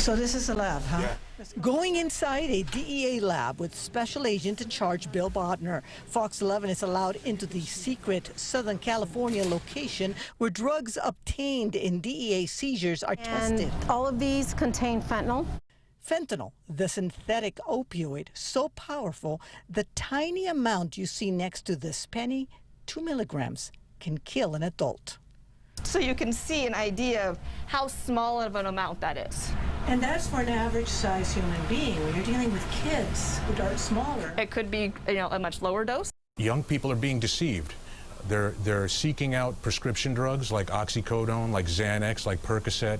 So this is a lab, huh? Yeah. Going inside a DEA lab with Special Agent in Charge Bill Bodner. Fox 11 is allowed into the secret Southern California location where drugs obtained in DEA seizures are tested. All of these contain fentanyl. Fentanyl, the synthetic opioid, so powerful, the tiny amount you see next to this penny, 2 milligrams, can kill an adult. So you can see an idea of how small of an amount that is. And that's for an average-sized human being. When you're dealing with kids who are smaller. It could be, a much lower dose. Young people are being deceived. They're seeking out prescription drugs like oxycodone, like Xanax, like Percocet,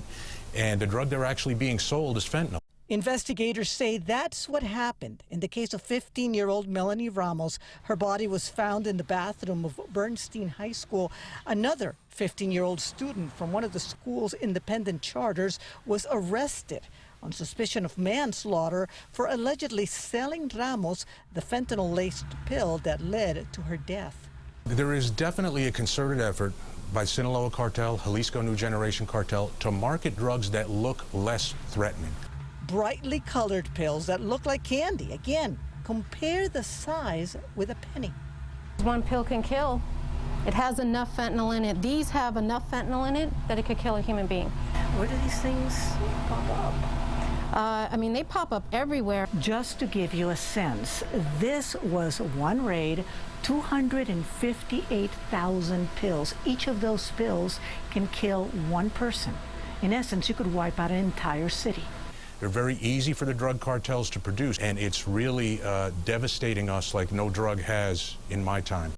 and the drug they're actually being sold is fentanyl. Investigators say that's what happened. In the case of 15-year-old Melanie Ramos, her body was found in the bathroom of Bernstein High School. Another 15-year-old student from one of the school's independent charters was arrested on suspicion of manslaughter for allegedly selling Ramos the fentanyl-laced pill that led to her death. There is definitely a concerted effort by Sinaloa Cartel, Jalisco New Generation Cartel, to market drugs that look less threatening. Brightly colored pills that look like candy. Again, compare the size with a penny. One pill can kill. It has enough fentanyl in it. These have enough fentanyl in it that it could kill a human being. Where do these things pop up? They pop up everywhere. Just to give you a sense, this was one raid, 258,000 pills. Each of those pills can kill one person. In essence, you could wipe out an entire city. They're very easy for the drug cartels to produce, and it's really devastating us like no drug has in my time.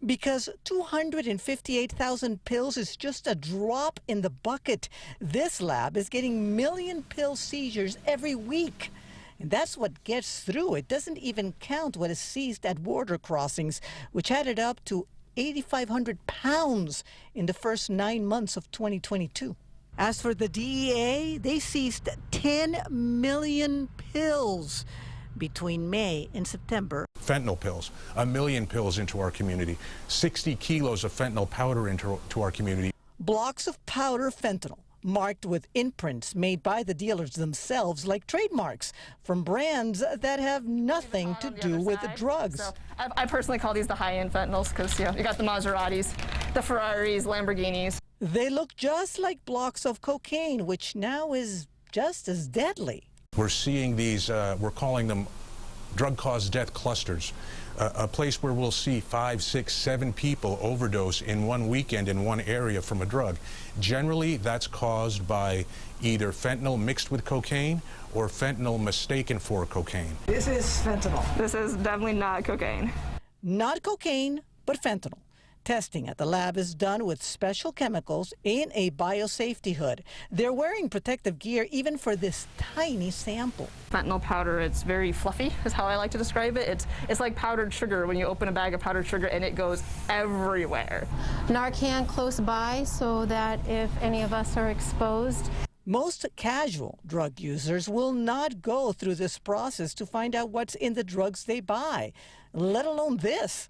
Because 258,000 pills is just a drop in the bucket. This lab is getting million pill seizures every week. And that's what gets through. It doesn't even count what is seized at border crossings, which added up to 8,500 pounds in the first 9 months of 2022. As for the DEA, they seized 10 million pills between May and September. Fentanyl pills, 1 million pills into our community, 60 kilos of fentanyl powder into our community. Blocks of powder fentanyl marked with imprints made by the dealers themselves, like trademarks from brands that have nothing to do with drugs. So I personally call these the high-end fentanyls because you got the Maseratis, the Ferraris, Lamborghinis. They look just like blocks of cocaine, which now is just as deadly. We're seeing these, we're calling them drug-caused death clusters, a place where we'll see 5, 6, 7 people overdose in one weekend in one area from a drug. Generally, that's caused by either fentanyl mixed with cocaine or fentanyl mistaken for cocaine. This is fentanyl. This is definitely not cocaine. Not cocaine, but fentanyl. Testing at the lab is done with special chemicals in a biosafety hood. They're wearing protective gear even for this tiny sample. Fentanyl powder, it's very fluffy, is how I like to describe it. It's like powdered sugar when you open a bag of powdered sugar and it goes everywhere. Narcan close by so that if any of us are exposed. Most casual drug users will not go through this process to find out what's in the drugs they buy, let alone this.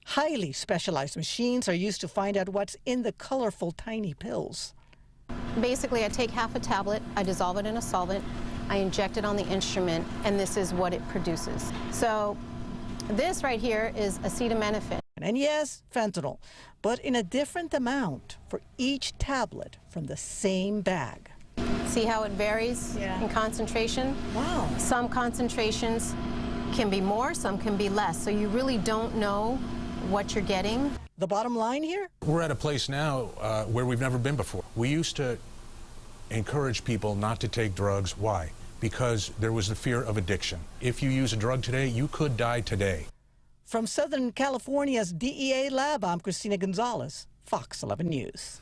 Highly specialized machines are used to find out what's in the colorful tiny pills. Basically, I take half a tablet, I dissolve it in a solvent, I inject it on the instrument, and this is what it produces. So this right here is acetaminophen. And yes, fentanyl, but in a different amount for each tablet from the same bag. See how it varies in concentration? Wow. Some concentrations can be more, some can be less, so you really don't know what you're getting. The bottom line here? We're at a place now where we've never been before. We used to encourage people not to take drugs. Why? Because there was the fear of addiction. If you use a drug today, you could die today. From Southern California's DEA lab, I'm Christina Gonzalez, Fox 11 News.